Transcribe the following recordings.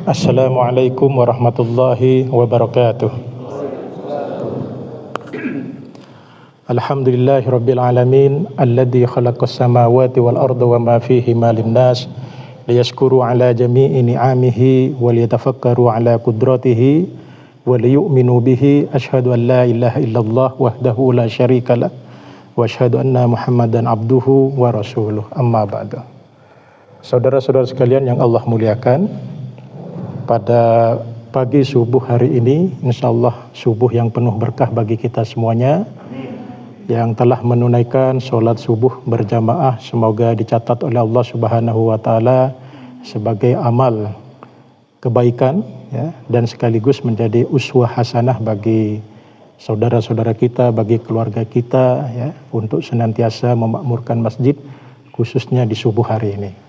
Assalamualaikum warahmatullahi wabarakatuh. Alhamdulillahi rabbil alamin alladzi khalaqas samawati wal arda wa ma fihima linnas liyashkuru ala jami'i ni'amihi wa liyatafakkaru ala qudratihi wa liyu'minu bihi. Asyhadu an la ilaha illallah wahdahu la syarikalah wa asyhadu anna Muhammadan abduhu wa rasuluh. Amma ba'du. Saudara-saudara sekalian yang Allah muliakan, pada pagi subuh hari ini insyaallah subuh yang penuh berkah bagi kita semuanya. Yang telah menunaikan sholat subuh berjamaah, semoga dicatat oleh Allah Subhanahu wa Ta'ala sebagai amal kebaikan, ya, dan sekaligus menjadi uswah hasanah bagi saudara-saudara kita, bagi keluarga kita, ya, untuk senantiasa memakmurkan masjid khususnya di subuh hari ini.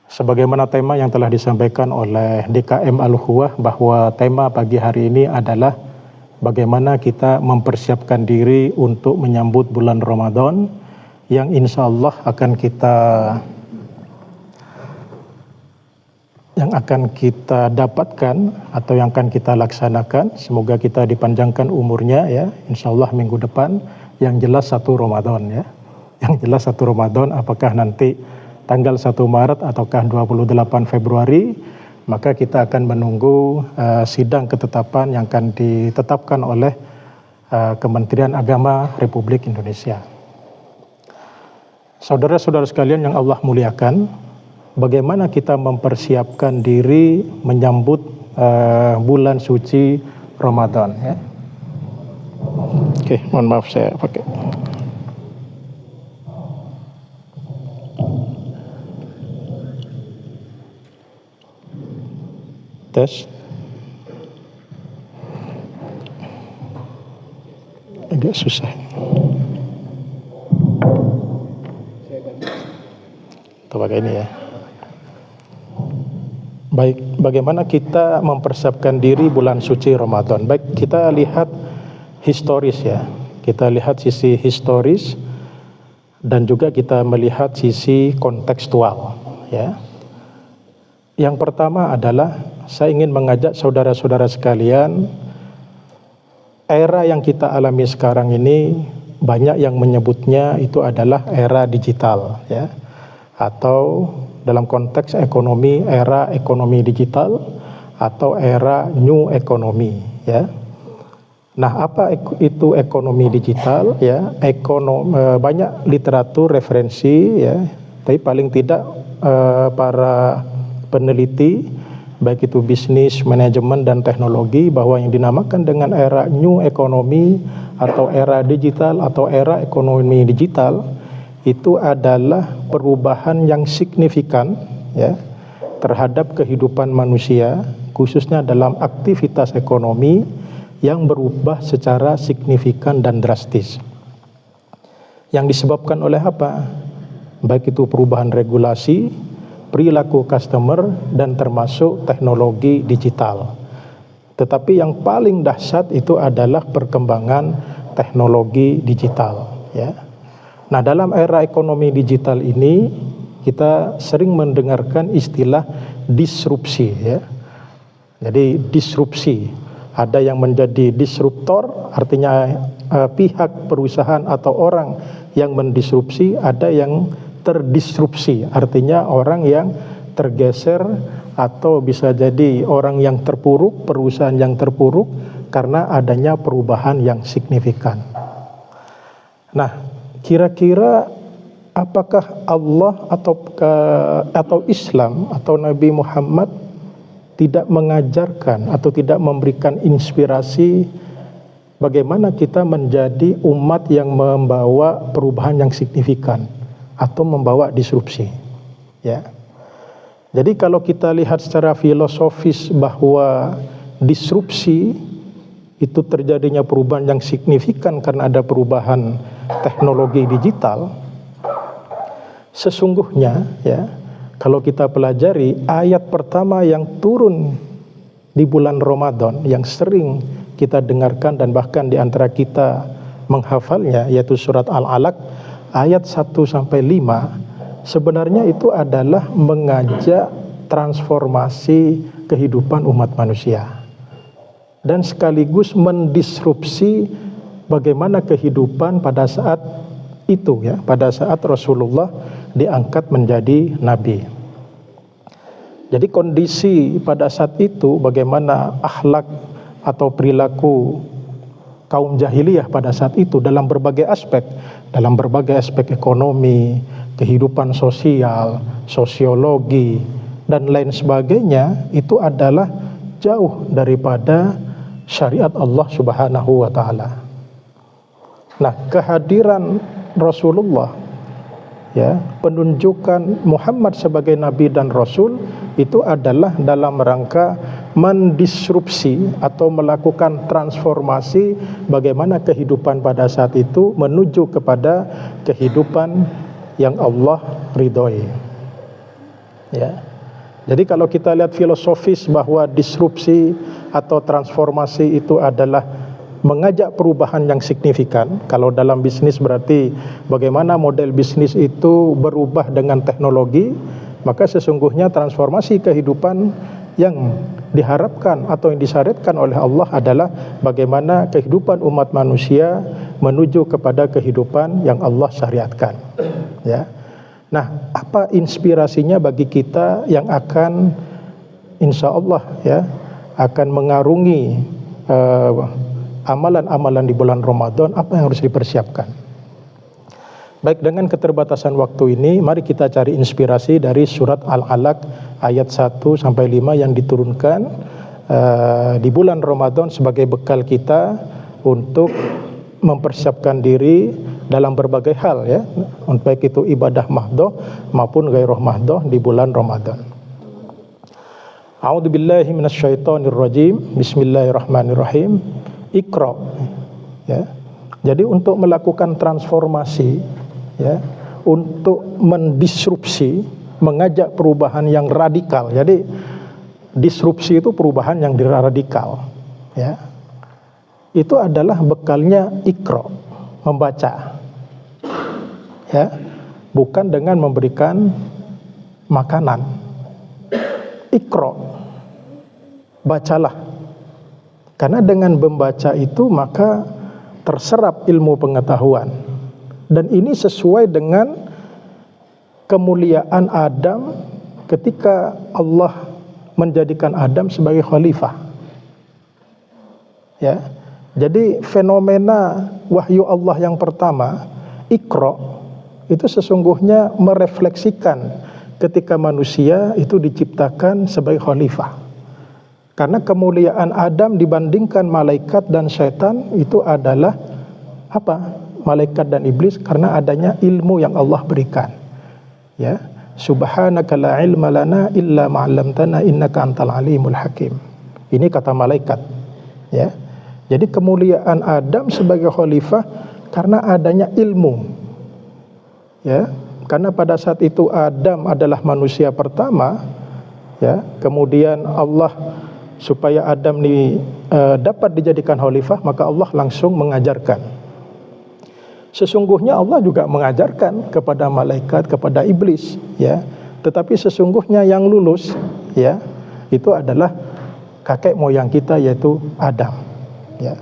Sebagaimana tema yang telah disampaikan oleh DKM Al-Ukhuwah, bahwa tema pagi hari ini adalah bagaimana kita mempersiapkan diri untuk menyambut bulan Ramadan yang insya Allah akan kita dapatkan atau yang akan kita laksanakan. Semoga kita dipanjangkan umurnya, ya, insya Allah minggu depan. Yang jelas 1 Ramadan, ya. Yang jelas 1 Ramadan, apakah nanti tanggal 1 Maret ataukah 28 Februari, maka kita akan menunggu sidang ketetapan yang akan ditetapkan oleh Kementerian Agama Republik Indonesia. Saudara-saudara sekalian yang Allah muliakan, bagaimana kita mempersiapkan diri menyambut bulan suci Ramadan, ya? Oke, mohon maaf saya pakai. Tes. Agak susah. Atau pakai ini, ya. Baik, bagaimana kita mempersiapkan diri bulan suci Ramadan? Baik, kita lihat historis, ya. Kita lihat sisi historis dan juga kita melihat sisi kontekstual, ya. Yang pertama adalah saya ingin mengajak saudara-saudara sekalian, era yang kita alami sekarang ini banyak yang menyebutnya itu adalah era digital, ya, atau dalam konteks ekonomi, era ekonomi digital atau era new economy, ya. Nah, apa itu ekonomi digital, ya? Banyak literatur referensi, ya, tapi paling tidak para peneliti baik itu bisnis, manajemen dan teknologi, bahwa yang dinamakan dengan era new economy atau era digital atau era ekonomi digital itu adalah perubahan yang signifikan, ya, terhadap kehidupan manusia, khususnya dalam aktivitas ekonomi yang berubah secara signifikan dan drastis. Yang disebabkan oleh apa? Baik itu perubahan regulasi, perilaku customer, dan termasuk teknologi digital. Tetapi yang paling dahsyat itu adalah perkembangan teknologi digital, ya. Nah, dalam era ekonomi digital ini kita sering mendengarkan istilah disrupsi, ya. Jadi disrupsi, ada yang menjadi disruptor, artinya pihak perusahaan atau orang yang mendisrupsi, ada yang terdisrupsi, artinya orang yang tergeser atau bisa jadi orang yang terpuruk, perusahaan yang terpuruk karena adanya perubahan yang signifikan. Nah, kira-kira apakah Allah atau Islam atau Nabi Muhammad tidak mengajarkan atau tidak memberikan inspirasi bagaimana kita menjadi umat yang membawa perubahan yang signifikan atau membawa disrupsi, ya. Jadi kalau kita lihat secara filosofis bahwa disrupsi itu terjadinya perubahan yang signifikan karena ada perubahan teknologi digital, sesungguhnya, ya, kalau kita pelajari ayat pertama yang turun di bulan Ramadan yang sering kita dengarkan dan bahkan di antara kita menghafalnya, yaitu surat Al-Alaq ayat 1-5, sebenarnya itu adalah mengajak transformasi kehidupan umat manusia dan sekaligus mendisrupsi bagaimana kehidupan pada saat itu ya, pada saat Rasulullah diangkat menjadi nabi. Jadi kondisi pada saat itu bagaimana akhlak atau perilaku kaum jahiliyah pada saat itu dalam berbagai aspek ekonomi, kehidupan sosial, sosiologi dan lain sebagainya, itu adalah jauh daripada syariat Allah Subhanahu wa taala. Nah, kehadiran Rasulullah ya, penunjukan Muhammad sebagai nabi dan rasul itu adalah dalam rangka mendisrupsi atau melakukan transformasi bagaimana kehidupan pada saat itu menuju kepada kehidupan yang Allah ridhoi. Ya. Jadi kalau kita lihat filosofis bahwa disrupsi atau transformasi itu adalah mengajak perubahan yang signifikan. Kalau dalam bisnis berarti bagaimana model bisnis itu berubah dengan teknologi, maka sesungguhnya transformasi kehidupan yang diharapkan atau yang disyariatkan oleh Allah adalah bagaimana kehidupan umat manusia menuju kepada kehidupan yang Allah syariatkan. Ya. Nah, apa inspirasinya bagi kita yang akan insya Allah ya akan mengarungi amalan-amalan di bulan Ramadan, apa yang harus dipersiapkan? Baik, dengan keterbatasan waktu ini, mari kita cari inspirasi dari surat Al-Alaq ayat 1 sampai 5 yang diturunkan di bulan Ramadan sebagai bekal kita untuk mempersiapkan diri dalam berbagai hal ya, baik itu ibadah mahdoh maupun ghairah mahdoh di bulan Ramadan. A'udzubillahi minasyaitonirrajim. Bismillahirrahmanirrahim. Iqra ya. Jadi untuk melakukan transformasi ya, untuk mendisrupsi, mengajak perubahan yang radikal. Jadi disrupsi itu perubahan yang radikal ya. Itu adalah bekalnya Iqra, membaca. Ya. Bukan dengan memberikan makanan. Iqra. Bacalah. Karena dengan membaca itu maka terserap ilmu pengetahuan. Dan ini sesuai dengan kemuliaan Adam ketika Allah menjadikan Adam sebagai khalifah. Ya. Jadi fenomena wahyu Allah yang pertama, Iqra, itu sesungguhnya merefleksikan ketika manusia itu diciptakan sebagai khalifah. Karena kemuliaan Adam dibandingkan malaikat dan syaitan itu adalah apa? Malaikat dan iblis karena adanya ilmu yang Allah berikan. Ya, subhanaka la ilma lana illa ma 'allamtana innaka antal alimul hakim. Ini kata malaikat. Ya. Jadi kemuliaan Adam sebagai khalifah karena adanya ilmu. Ya, karena pada saat itu Adam adalah manusia pertama, ya. Kemudian Allah supaya Adam ini dapat dijadikan khalifah, maka Allah langsung mengajarkan. Sesungguhnya Allah juga mengajarkan kepada malaikat, kepada iblis, ya. Tetapi sesungguhnya yang lulus, ya, itu adalah kakek moyang kita yaitu Adam, ya.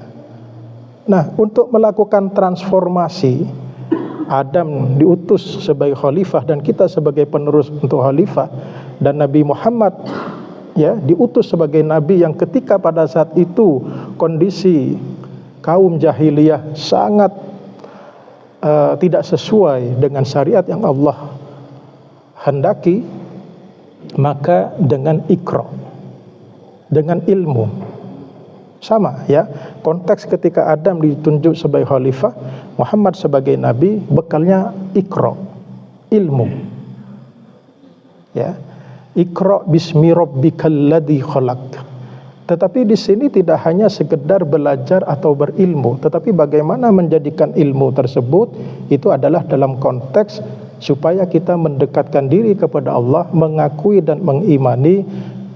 Nah, untuk melakukan transformasi, Adam diutus sebagai khalifah dan kita sebagai penerus untuk khalifah, dan Nabi Muhammad ya diutus sebagai nabi yang ketika pada saat itu kondisi kaum jahiliyah sangat tidak sesuai dengan syariat yang Allah hendaki, maka dengan Iqra, dengan ilmu sama ya. Konteks ketika Adam ditunjuk sebagai khalifah, Muhammad sebagai nabi, bekalnya Iqra, ilmu ya. Iqra bismi rabbikal ladzi khalaq. Tetapi di sini tidak hanya sekedar belajar atau berilmu, tetapi bagaimana menjadikan ilmu tersebut itu adalah dalam konteks supaya kita mendekatkan diri kepada Allah, mengakui dan mengimani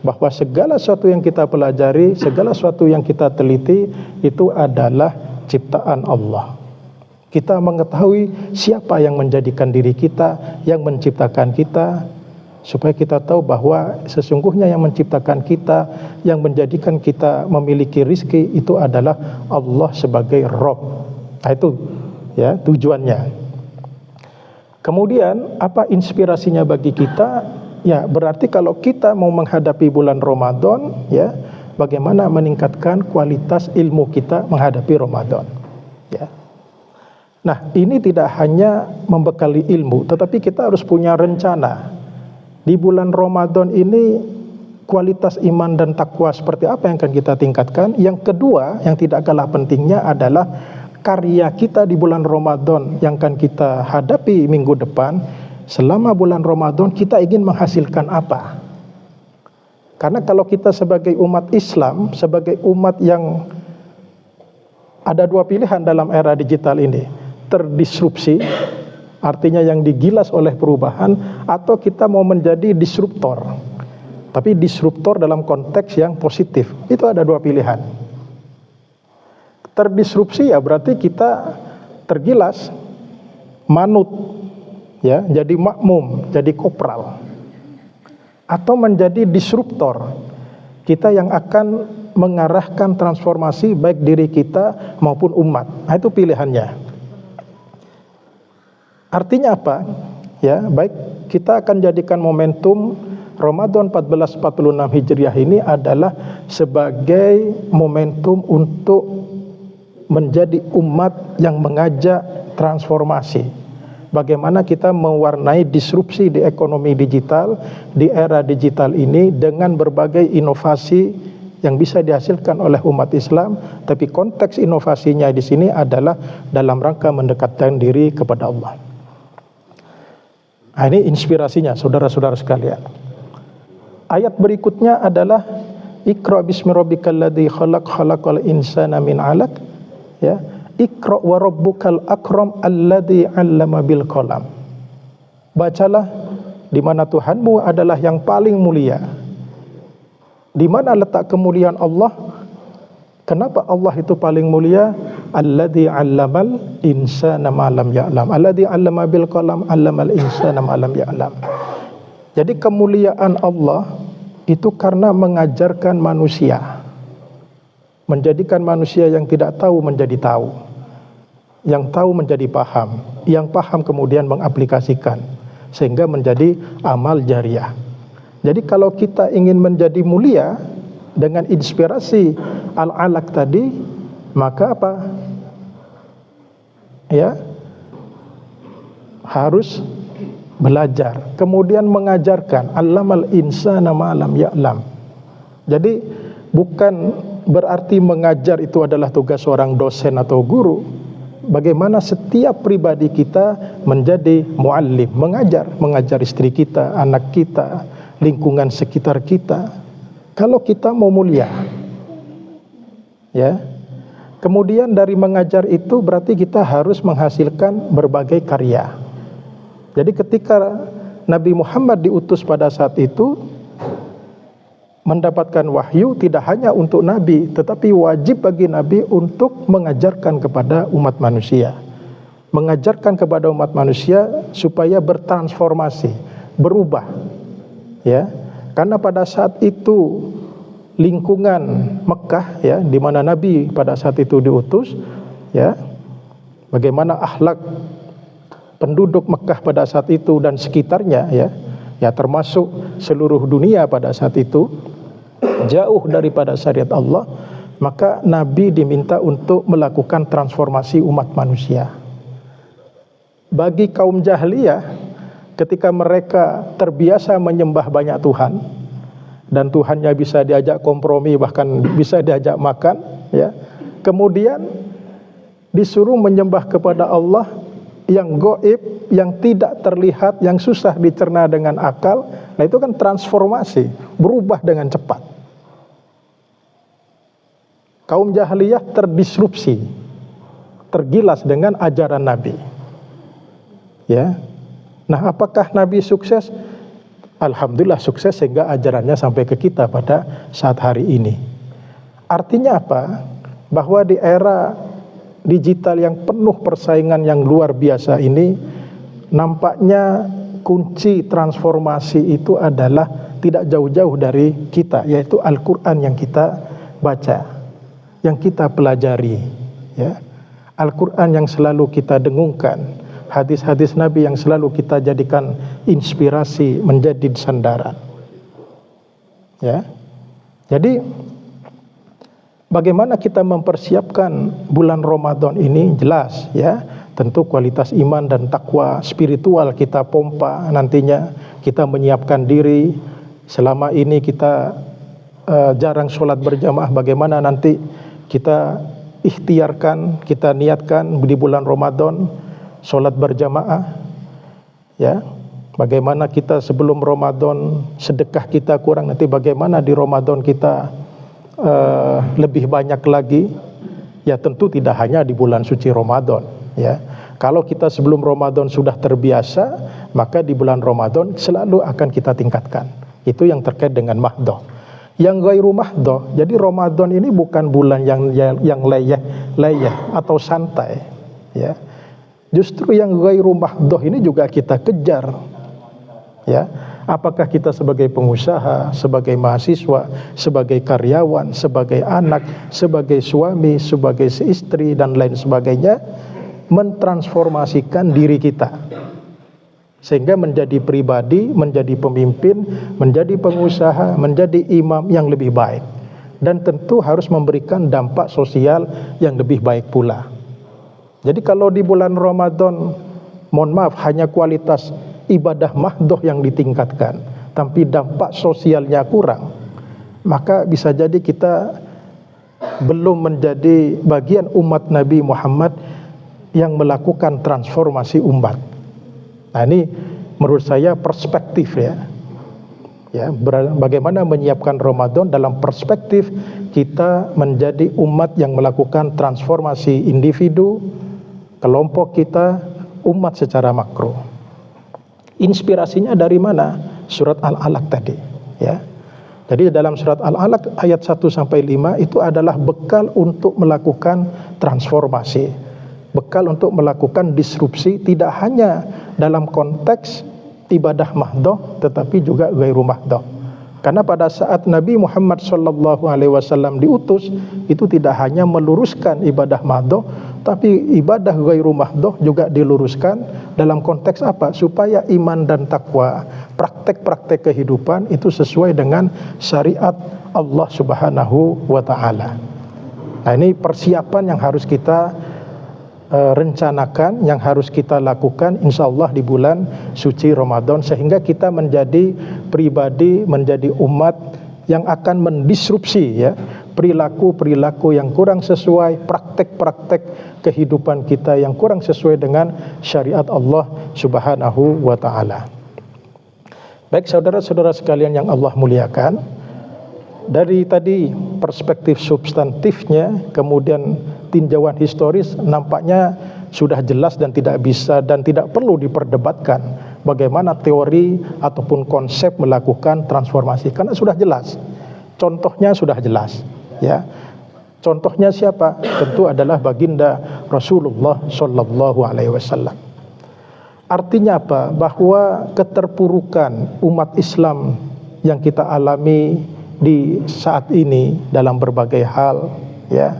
bahwa segala sesuatu yang kita pelajari, segala sesuatu yang kita teliti itu adalah ciptaan Allah. Kita mengetahui siapa yang menjadikan diri kita, yang menciptakan kita, supaya kita tahu bahwa sesungguhnya yang menciptakan kita, yang menjadikan kita memiliki rizki itu adalah Allah sebagai Rabb. Nah, itu ya tujuannya. Kemudian apa inspirasinya bagi kita? Ya, berarti kalau kita mau menghadapi bulan Ramadan, ya, bagaimana meningkatkan kualitas ilmu kita menghadapi Ramadan, ya. Nah, ini tidak hanya membekali ilmu, tetapi kita harus punya rencana. Di bulan Ramadan ini kualitas iman dan takwa seperti apa yang akan kita tingkatkan. Yang kedua, yang tidak kalah pentingnya adalah karya kita di bulan Ramadan yang akan kita hadapi minggu depan. Selama bulan Ramadan kita ingin menghasilkan apa? Karena kalau kita sebagai umat Islam, sebagai umat yang ada dua pilihan dalam era digital ini, terdisrupsi, artinya yang digilas oleh perubahan, atau kita mau menjadi disruptor. Tapi disruptor dalam konteks yang positif, itu ada dua pilihan. Terdisrupsi ya berarti kita tergilas, manut, ya, jadi makmum, jadi kopral. Atau menjadi disruptor, kita yang akan mengarahkan transformasi baik diri kita maupun umat. Nah, itu pilihannya. Artinya apa? Ya, baik, kita akan jadikan momentum Ramadan 1446 Hijriah ini adalah sebagai momentum untuk menjadi umat yang mengajak transformasi. Bagaimana kita mewarnai disrupsi di ekonomi digital, di era digital ini dengan berbagai inovasi yang bisa dihasilkan oleh umat Islam, tapi konteks inovasinya di sini adalah dalam rangka mendekatkan diri kepada Allah. Nah, ini inspirasinya saudara-saudara sekalian. Ayat berikutnya adalah Iqra bismi rabbikal ladzi khalaq khalaqal insana min 'alaq, ya. Iqra wa rabbukal akram alladzi 'allama bil qalam. Bacalah di mana Tuhanmu adalah yang paling mulia. Di mana letak kemuliaan Allah? Kenapa Allah itu paling mulia? Alladzi 'allamal insana ma lam ya'lam. Alladzi 'allama bil qalam 'allamal insana ma lam ya'lam. Jadi kemuliaan Allah itu karena mengajarkan manusia, menjadikan manusia yang tidak tahu menjadi tahu, yang tahu menjadi paham, yang paham kemudian mengaplikasikan, sehingga menjadi amal jariah. Jadi kalau kita ingin menjadi mulia dengan inspirasi al-alaq tadi, maka apa? Ya, harus belajar, kemudian mengajarkan. Allamal insana ma lam ya'lam. Jadi bukan berarti mengajar itu adalah tugas seorang dosen atau guru. Bagaimana setiap pribadi kita menjadi muallim, mengajar istri kita, anak kita, lingkungan sekitar kita. Kalau kita mau mulia, ya. Kemudian dari mengajar itu berarti kita harus menghasilkan berbagai karya. Jadi ketika Nabi Muhammad diutus pada saat itu, mendapatkan wahyu tidak hanya untuk Nabi, tetapi wajib bagi Nabi untuk mengajarkan kepada umat manusia. Mengajarkan kepada umat manusia supaya bertransformasi, berubah. Ya, karena pada saat itu lingkungan Mekah, ya, di mana Nabi pada saat itu diutus, ya, bagaimana akhlak penduduk Mekah pada saat itu dan sekitarnya, ya termasuk seluruh dunia pada saat itu jauh daripada syariat Allah, maka Nabi diminta untuk melakukan transformasi umat manusia. Bagi kaum jahiliyah, ketika mereka terbiasa menyembah banyak Tuhan dan Tuhannya bisa diajak kompromi, bahkan bisa diajak makan, ya, kemudian disuruh menyembah kepada Allah yang gaib, yang tidak terlihat, yang susah dicerna dengan akal. Nah, itu kan transformasi, berubah dengan cepat. Kaum jahiliyah terdisrupsi, tergilas dengan ajaran Nabi. Ya. Nah, apakah Nabi sukses? Alhamdulillah sukses, sehingga ajarannya sampai ke kita pada saat hari ini. Artinya apa? Bahwa di era digital yang penuh persaingan yang luar biasa ini, nampaknya kunci transformasi itu adalah tidak jauh-jauh dari kita, yaitu Al-Quran yang kita baca, yang kita pelajari, ya. Al-Quran yang selalu kita dengungkan, hadis-hadis Nabi yang selalu kita jadikan inspirasi, menjadi sandaran, ya. Jadi bagaimana kita mempersiapkan bulan Ramadan ini? Jelas, ya, tentu kualitas iman dan takwa spiritual kita pompa nantinya. Kita menyiapkan diri. Selama ini kita jarang sholat berjamaah, bagaimana nanti kita ikhtiarkan, kita niatkan di bulan Ramadan sholat berjamaah, ya. Bagaimana kita sebelum Ramadan sedekah kita kurang, nanti bagaimana di Ramadan kita lebih banyak lagi. Ya tentu tidak hanya di bulan suci Ramadan, ya. Kalau kita sebelum Ramadan sudah terbiasa, maka di bulan Ramadan selalu akan kita tingkatkan. Itu yang terkait dengan mahdoh. Yang ghairu mahdoh, jadi Ramadan ini bukan bulan yang leyeh atau santai, ya. Justru yang ghairu mahdoh ini juga kita kejar, ya. Apakah kita sebagai pengusaha, sebagai mahasiswa, sebagai karyawan, sebagai anak, sebagai suami, sebagai istri dan lain sebagainya, mentransformasikan diri kita sehingga menjadi pribadi, menjadi pemimpin, menjadi pengusaha, menjadi imam yang lebih baik, dan tentu harus memberikan dampak sosial yang lebih baik pula. Jadi kalau di bulan Ramadan, mohon maaf, hanya kualitas ibadah mahdoh yang ditingkatkan, tapi dampak sosialnya kurang, maka bisa jadi kita belum menjadi bagian umat Nabi Muhammad yang melakukan transformasi umat. Nah ini menurut saya perspektif, ya. Bagaimana menyiapkan Ramadan dalam perspektif kita menjadi umat yang melakukan transformasi individu, kelompok kita, umat secara makro. Inspirasinya dari mana? Surat Al-Alaq tadi, ya. Jadi dalam surat Al-Alaq ayat 1-5 itu adalah bekal untuk melakukan transformasi, bekal untuk melakukan disrupsi, tidak hanya dalam konteks ibadah mahdoh tetapi juga ghairu mahdoh. Karena pada saat Nabi Muhammad SAW diutus, itu tidak hanya meluruskan ibadah mahdoh, tapi ibadah ghairu mahdoh juga diluruskan dalam konteks apa? Supaya iman dan takwa, praktek-praktek kehidupan itu sesuai dengan syariat Allah Subhanahu wa Ta'ala. Nah ini persiapan yang harus kita rencanakan, yang harus kita lakukan insya Allah di bulan suci Ramadan, sehingga kita menjadi pribadi, menjadi umat yang akan mendisrupsi, ya, perilaku-perilaku yang kurang sesuai, praktek-praktek kehidupan kita yang kurang sesuai dengan syariat Allah Subhanahu wa Ta'ala. Baik saudara-saudara sekalian yang Allah muliakan, dari tadi perspektif substantifnya, kemudian tinjauan historis, nampaknya sudah jelas dan tidak bisa dan tidak perlu diperdebatkan bagaimana teori ataupun konsep melakukan transformasi, karena sudah jelas. Contohnya sudah jelas, ya. Contohnya siapa? Tentu adalah baginda Rasulullah Shallallahu Alaihi Wasallam. Artinya apa? Bahwa keterpurukan umat Islam yang kita alami di saat ini dalam berbagai hal, ya,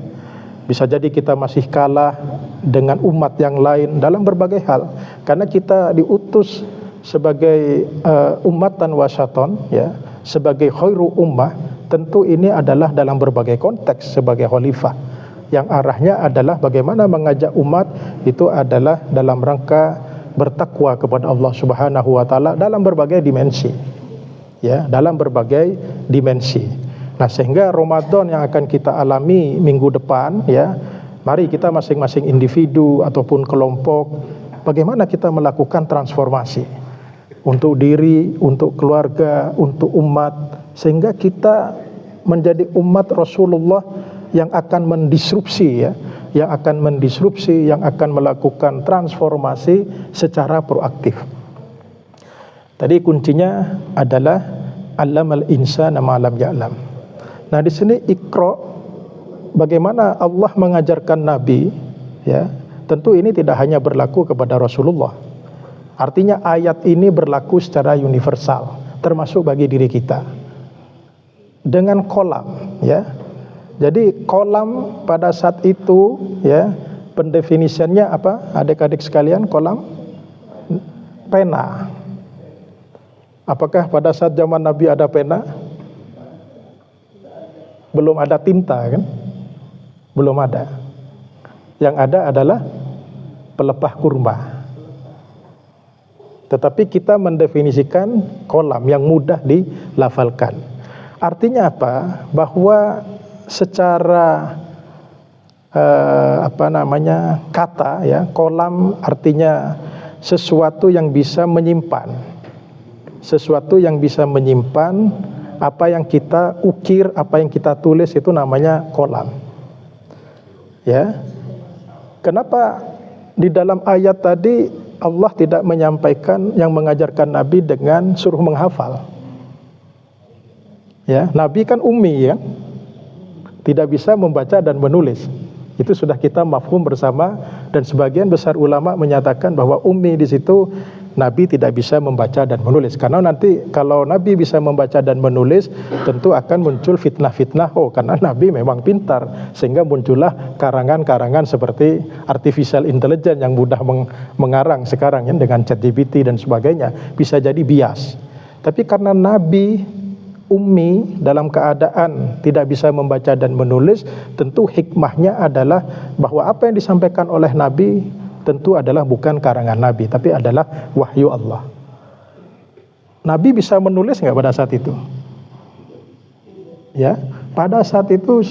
bisa jadi kita masih kalah dengan umat yang lain dalam berbagai hal, karena kita diutus sebagai ummatan wasaton, ya, sebagai khairu ummah. Tentu ini adalah dalam berbagai konteks sebagai khalifah, yang arahnya adalah bagaimana mengajak umat itu adalah dalam rangka bertakwa kepada Allah Subhanahu wa Ta'ala dalam berbagai dimensi, ya, dalam berbagai dimensi. Nah, sehingga Ramadan yang akan kita alami minggu depan, ya, mari kita masing-masing individu ataupun kelompok, bagaimana kita melakukan transformasi untuk diri, untuk keluarga, untuk umat, sehingga kita menjadi umat Rasulullah yang akan mendisrupsi, ya, yang akan mendisrupsi, yang akan melakukan transformasi secara proaktif. Tadi kuncinya adalah allamal insana ma lam ya'lam. Nah, di sini Iqra, bagaimana Allah mengajarkan Nabi, ya, tentu ini tidak hanya berlaku kepada Rasulullah. Artinya ayat ini berlaku secara universal, termasuk bagi diri kita. Dengan kolam, ya. Jadi kolam pada saat itu, ya, pendefinisiannya apa? Adik-adik sekalian, kolam pena. Apakah pada saat zaman Nabi ada pena? Belum ada tinta, kan? Belum ada. Yang ada adalah pelepah kurma. Tetapi kita mendefinisikan kolam yang mudah dilafalkan. Artinya apa? Bahwa secara kata, ya, kolam artinya sesuatu yang bisa menyimpan. Sesuatu yang bisa menyimpan apa yang kita ukir, apa yang kita tulis, itu namanya kolam. Ya. Kenapa di dalam ayat tadi Allah tidak menyampaikan yang mengajarkan Nabi dengan suruh menghafal? Ya, Nabi kan ummi, ya, tidak bisa membaca dan menulis. Itu sudah kita mafhum bersama, dan sebagian besar ulama menyatakan bahwa ummi di situ Nabi tidak bisa membaca dan menulis. Karena nanti kalau Nabi bisa membaca dan menulis, tentu akan muncul fitnah-fitnah. Oh, karena Nabi memang pintar, sehingga muncullah karangan-karangan seperti artificial intelligence yang mudah mengarang sekarang, ya, dengan ChatGPT dan sebagainya. Bisa jadi bias. Tapi karena Nabi ummi dalam keadaan tidak bisa membaca dan menulis, tentu hikmahnya adalah bahwa apa yang disampaikan oleh Nabi tentu adalah bukan karangan Nabi, tapi adalah wahyu Allah. Nabi bisa menulis nggak pada saat itu? Ya, pada saat itu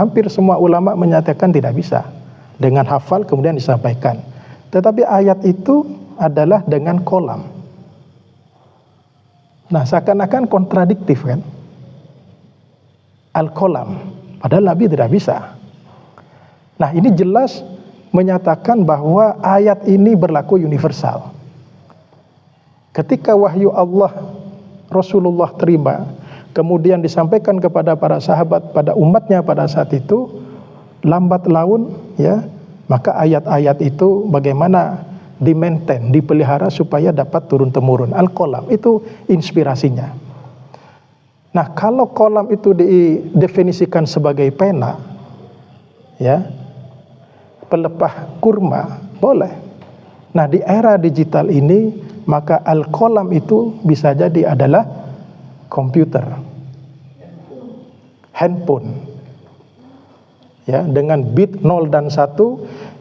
hampir semua ulama menyatakan tidak bisa. Dengan hafal kemudian disampaikan. Tetapi ayat itu adalah dengan kolam. Nah, seakan-akan kontradiktif, kan? Al-kolam, padahal Nabi tidak bisa. Nah, ini jelas menyatakan bahwa ayat ini berlaku universal. Ketika wahyu Allah Rasulullah terima, kemudian disampaikan kepada para sahabat, pada umatnya pada saat itu, lambat laun, ya, maka ayat-ayat itu bagaimana di-maintain, dipelihara supaya dapat turun-temurun. Al-kolam itu inspirasinya. Nah, kalau kolam itu didefinisikan sebagai pena, ya, pelepah kurma, boleh. Nah, di era digital ini, maka al-kolam itu bisa jadi adalah komputer, handphone, ya, dengan bit 0 dan 1,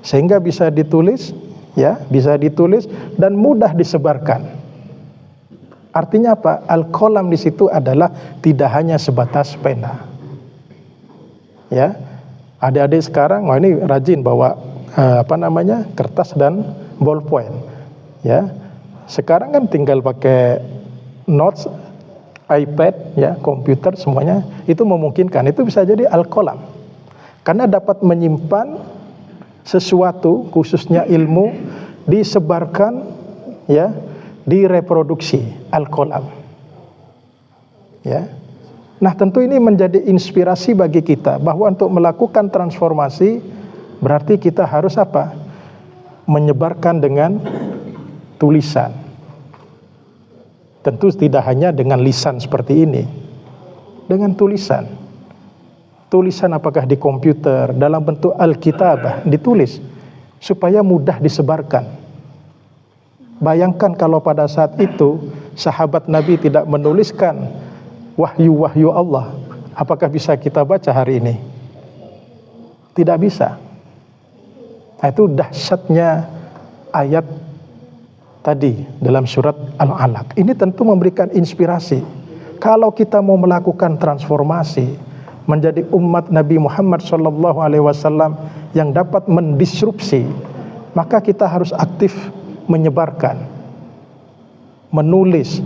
sehingga bisa ditulis, ya, bisa ditulis dan mudah disebarkan. Artinya apa? Al-kolam di situ adalah tidak hanya sebatas pena. Ya. Adik-adik sekarang, wah ini rajin bawa kertas dan ballpoint, ya. Sekarang kan tinggal pakai notes, iPad, ya, komputer, semuanya itu memungkinkan. Itu bisa jadi al-kolam, karena dapat menyimpan sesuatu, khususnya ilmu, disebarkan, ya, direproduksi, al-kolam, ya. Nah, tentu ini menjadi inspirasi bagi kita bahwa untuk melakukan transformasi berarti kita harus apa? Menyebarkan dengan tulisan. Tentu tidak hanya dengan lisan seperti ini. Dengan tulisan. Tulisan apakah di komputer, dalam bentuk al-kitabah, ditulis supaya mudah disebarkan. Bayangkan kalau pada saat itu sahabat Nabi tidak menuliskan wahyu-wahyu Allah, apakah bisa kita baca hari ini? Tidak bisa. Nah, itu dahsyatnya ayat tadi dalam surat Al-Alaq. Ini tentu memberikan inspirasi. Kalau kita mau melakukan transformasi menjadi umat Nabi Muhammad SAW yang dapat mendisrupsi, maka kita harus aktif menyebarkan, menulis,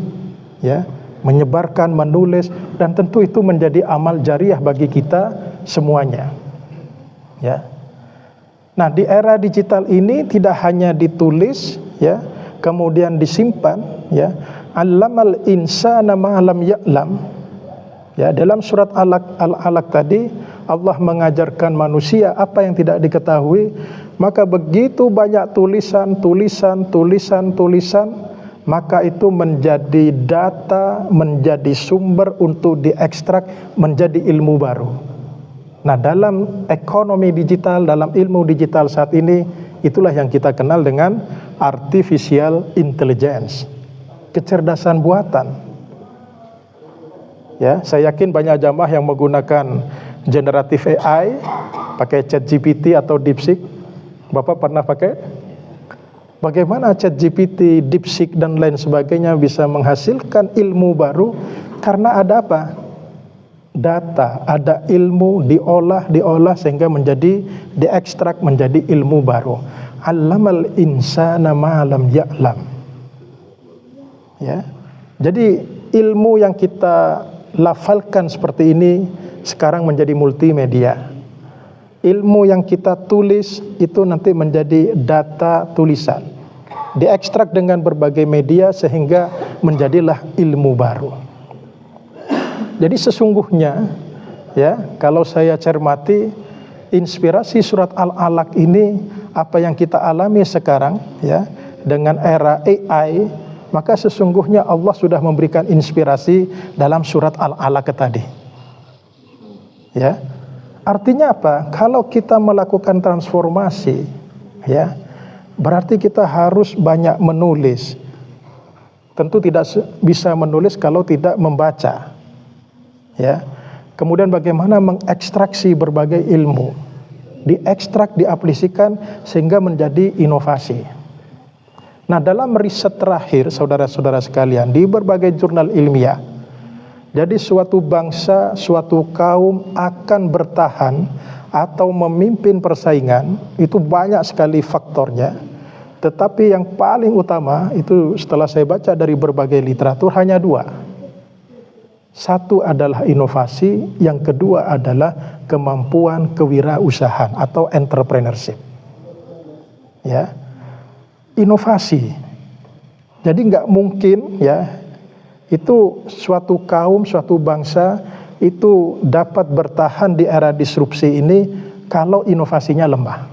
ya, menyebarkan, menulis, dan tentu itu menjadi amal jariah bagi kita semuanya, ya. Nah, di era digital ini tidak hanya ditulis, ya, kemudian disimpan, ya. Allamal insana ma lam ya'lam, ya. Dalam surat Al-Alaq tadi Allah mengajarkan manusia apa yang tidak diketahui, maka begitu banyak tulisan, maka itu menjadi data, menjadi sumber untuk diekstrak menjadi ilmu baru. Nah, dalam ekonomi digital, dalam ilmu digital saat ini, itulah yang kita kenal dengan artificial intelligence, kecerdasan buatan. Ya, saya yakin banyak jamaah yang menggunakan generatif AI, pakai ChatGPT atau DeepSeek. Bapak pernah pakai? Bagaimana ChatGPT, DeepSeek dan lain sebagainya bisa menghasilkan ilmu baru? Karena ada apa? Data, ada ilmu diolah sehingga menjadi diekstrak menjadi ilmu baru. Allamal insana ma lam ya'lam. Ya. Jadi ilmu yang kita lafalkan seperti ini sekarang menjadi multimedia. Ilmu yang kita tulis itu nanti menjadi data tulisan, diekstrak dengan berbagai media sehingga menjadilah ilmu baru. Jadi sesungguhnya, ya, kalau saya cermati inspirasi surat Al-Alaq ini, apa yang kita alami sekarang, ya, dengan era AI, maka sesungguhnya Allah sudah memberikan inspirasi dalam surat Al-Alaq tadi. Ya. Artinya apa? Kalau kita melakukan transformasi, ya, berarti kita harus banyak menulis. Tentu tidak bisa menulis kalau tidak membaca. Ya. Kemudian bagaimana mengekstraksi berbagai ilmu, diekstrak, diaplikasikan sehingga menjadi inovasi. Nah, dalam riset terakhir, saudara-saudara sekalian, di berbagai jurnal ilmiah, jadi suatu bangsa, suatu kaum akan bertahan atau memimpin persaingan, itu banyak sekali faktornya. Tetapi yang paling utama itu setelah saya baca dari berbagai literatur hanya dua. Satu adalah inovasi, yang kedua adalah kemampuan kewirausahaan atau entrepreneurship. Ya, inovasi. Jadi nggak mungkin, ya, itu suatu kaum, suatu bangsa itu dapat bertahan di era disrupsi ini kalau inovasinya lemah.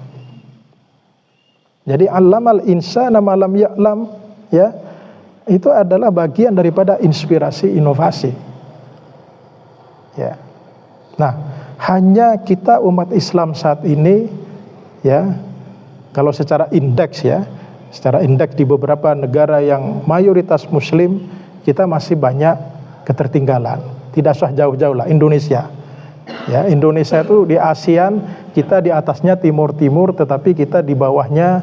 Jadi allamal insana ma lam ya'lam, ya, itu adalah bagian daripada inspirasi inovasi. Ya. Nah, hanya kita umat Islam saat ini, ya, kalau secara indeks, ya, secara indeks di beberapa negara yang mayoritas Muslim, kita masih banyak ketertinggalan. Tidak usah jauh-jauh lah, Indonesia. Ya, Indonesia itu di ASEAN, kita di atasnya Timur-Timur, tetapi kita di bawahnya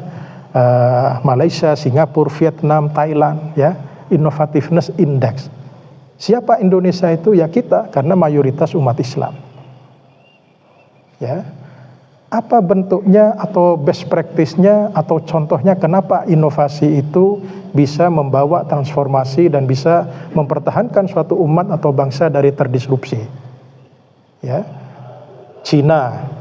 Malaysia, Singapura, Vietnam, Thailand, ya, Innovativeness Index. Siapa Indonesia itu? Ya kita, karena mayoritas umat Islam. Ya. Apa bentuknya atau best practice-nya atau contohnya kenapa inovasi itu bisa membawa transformasi dan bisa mempertahankan suatu umat atau bangsa dari terdisrupsi? Ya. Cina,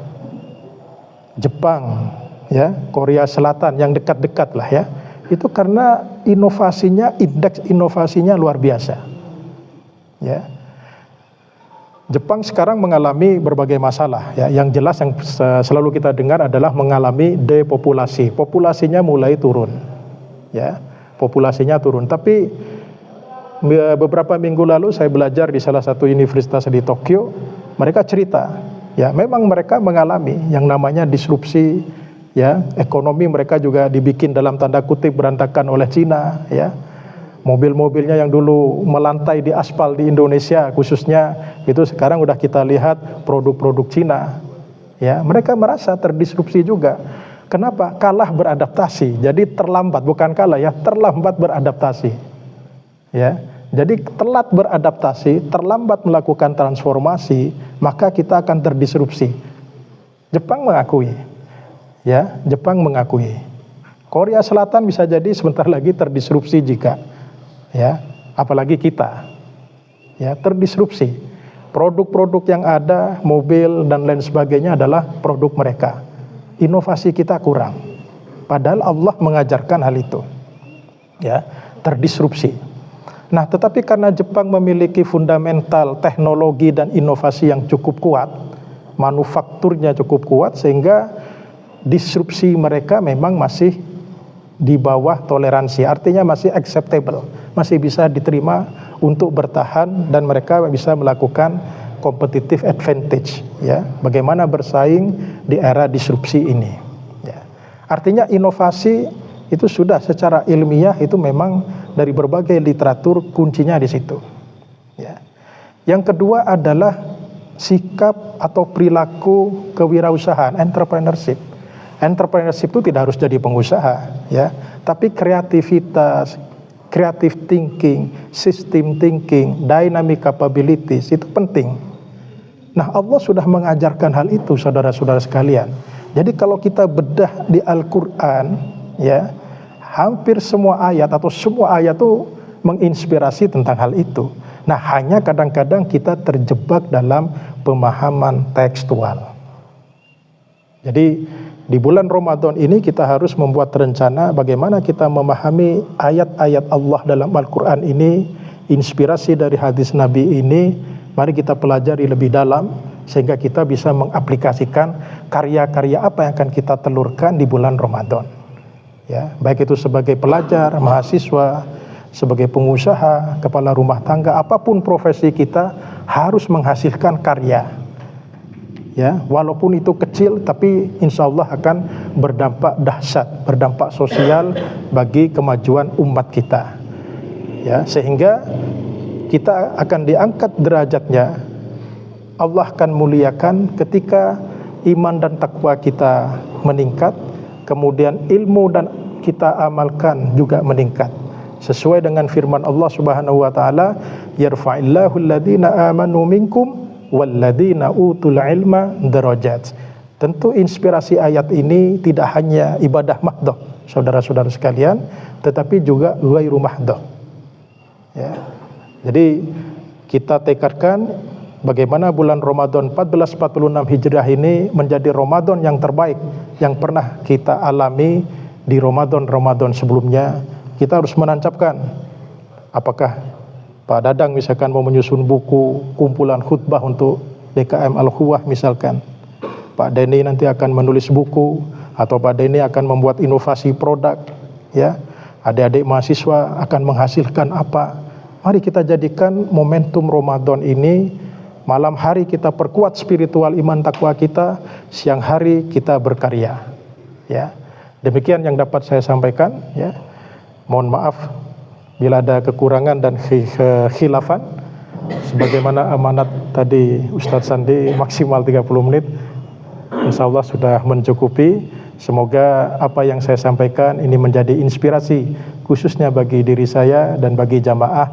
Jepang, ya, Korea Selatan yang dekat-dekat lah, ya. Itu karena inovasinya, indeks inovasinya luar biasa. Ya. Jepang sekarang mengalami berbagai masalah, ya. Yang jelas yang selalu kita dengar adalah mengalami depopulasi. Populasinya mulai turun. Ya, populasinya turun. Tapi beberapa minggu lalu saya belajar di salah satu universitas di Tokyo, mereka cerita, ya, memang mereka mengalami yang namanya disrupsi, ya. Ekonomi mereka juga dibikin dalam tanda kutip berantakan oleh Cina, ya. Mobil-mobilnya yang dulu melantai di aspal di Indonesia khususnya, itu sekarang udah kita lihat produk-produk Cina. Ya, mereka merasa terdisrupsi juga. Kenapa? Kalah beradaptasi. Jadi terlambat, bukan kalah, ya, terlambat beradaptasi. Ya. Jadi telat beradaptasi, terlambat melakukan transformasi, maka kita akan terdisrupsi. Jepang mengakui. Ya, Jepang mengakui. Korea Selatan bisa jadi sebentar lagi terdisrupsi juga. Ya, apalagi kita, ya, terdisrupsi. Produk-produk yang ada, mobil dan lain sebagainya adalah produk mereka. Inovasi kita kurang. Padahal Allah mengajarkan hal itu. Ya, terdisrupsi. Nah, tetapi karena Jepang memiliki fundamental teknologi dan inovasi yang cukup kuat, manufakturnya cukup kuat sehingga disrupsi mereka memang masih di bawah toleransi, artinya masih acceptable, masih bisa diterima untuk bertahan dan mereka bisa melakukan competitive advantage, ya, bagaimana bersaing di era disrupsi ini, ya. Artinya inovasi itu sudah secara ilmiah itu memang dari berbagai literatur kuncinya di situ, ya. Yang kedua adalah sikap atau perilaku kewirausahaan, entrepreneurship. Entrepreneurship itu tidak harus jadi pengusaha, ya, tapi kreativitas, creative thinking, system thinking, dynamic capabilities itu penting. Nah, Allah sudah mengajarkan hal itu, saudara-saudara sekalian. Jadi kalau kita bedah di Al-Quran, ya, hampir semua ayat atau semua ayat itu menginspirasi tentang hal itu. Nah, hanya kadang-kadang kita terjebak dalam pemahaman tekstual. Jadi di bulan Ramadan ini kita harus membuat rencana bagaimana kita memahami ayat-ayat Allah dalam Al-Quran ini, inspirasi dari hadis Nabi ini, mari kita pelajari lebih dalam sehingga kita bisa mengaplikasikan karya-karya apa yang akan kita telurkan di bulan Ramadan. Ya, baik itu sebagai pelajar, mahasiswa, sebagai pengusaha, kepala rumah tangga, apapun profesi kita harus menghasilkan karya. Ya, walaupun itu kecil tapi insya Allah akan berdampak dahsyat, berdampak sosial bagi kemajuan umat kita. Ya, sehingga kita akan diangkat derajatnya. Allah akan muliakan ketika iman dan takwa kita meningkat, kemudian ilmu dan kita amalkan juga meningkat. Sesuai dengan firman Allah Subhanahu wa taala, yarfa'illahu alladhina amanu minkum walladzina utul ilma darajat. Tentu inspirasi ayat ini tidak hanya ibadah mahdoh, saudara-saudara sekalian, tetapi juga ghairu mahdoh. Ya. Jadi kita tekadkan bagaimana bulan Ramadan 1446 Hijriah ini menjadi Ramadan yang terbaik yang pernah kita alami di Ramadan-Ramadan sebelumnya. Kita harus menancapkan apakah Pak Dadang misalkan mau menyusun buku kumpulan khutbah untuk DKM Al-Ukhuwah misalkan, Pak Denny nanti akan menulis buku, atau Pak Denny akan membuat inovasi produk, ya, adik-adik mahasiswa akan menghasilkan apa. Mari kita jadikan momentum Ramadan ini, malam hari kita perkuat spiritual iman takwa kita, siang hari kita berkarya, ya. Demikian yang dapat saya sampaikan, ya. Mohon maaf bila ada kekurangan dan khilafan. Sebagaimana amanat tadi Ustadz Sandi maksimal 30 menit, insya Allah sudah mencukupi. Semoga apa yang saya sampaikan ini menjadi inspirasi khususnya bagi diri saya dan bagi jamaah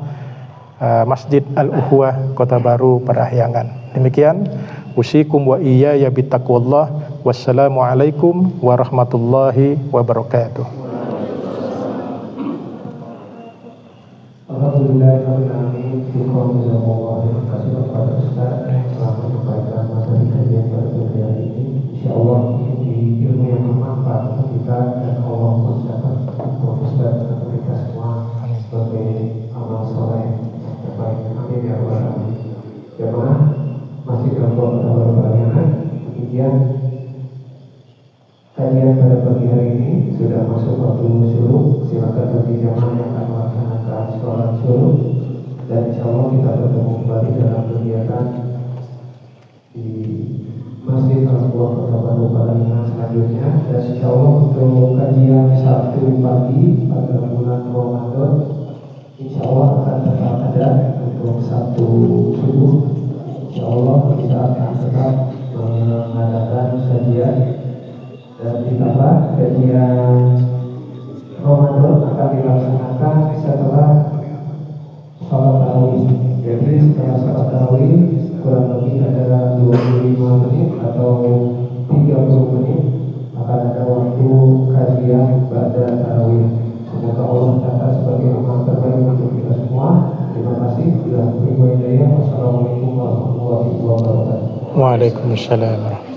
Masjid Al-Ukhuwah Kota Baru Parahyangan. Demikian, usikum wa iyaya bittaqwallah. Wassalamualaikum warahmatullahi wabarakatuh. Alhamdulillahirrahmanirrahim. Terima kasih kepada Ustaz yang telah menyampaikan materi kajian pada hari ini. Insyaallah ini ilmu yang bermanfaat untuk kita dan Allah pun dapat Ustaz dan kita semua sebagai amal soleh yang baik. Amin ya rabbal alamin. Jemaah masih dalam perjalanan. Demikian kajian pada pagi hari ini sudah masuk waktu syuruk. Silakan bagi jemaah yang akan melaksanakan sholat syuruk, dan insyaallah kita bertemu kembali dalam kegiatan di Masjid Al-Ukhuwah Kota Baru Parahyangan selanjutnya. Dan insyaallah untuk kajian Sabtu pagi pada bulan Ramadan insyaallah akan tetap ada untuk Sabtu subuh. Insyaallah kita akan tetap mengadakan kajian, dan ditambah kajian Ramadan akan dilaksanakan setelah salat tarawih. Jadi setelah salat tarawih kurang lebih ada 25 menit atau 30 menit akan ada waktu kajian pada tarawih. Semoga Allah catat sebagai amal terbaik untuk kita semua. Terima kasih. Bila berikutnya, wassalamualaikum warahmatullahi wabarakatuh. Waalaikumsalam.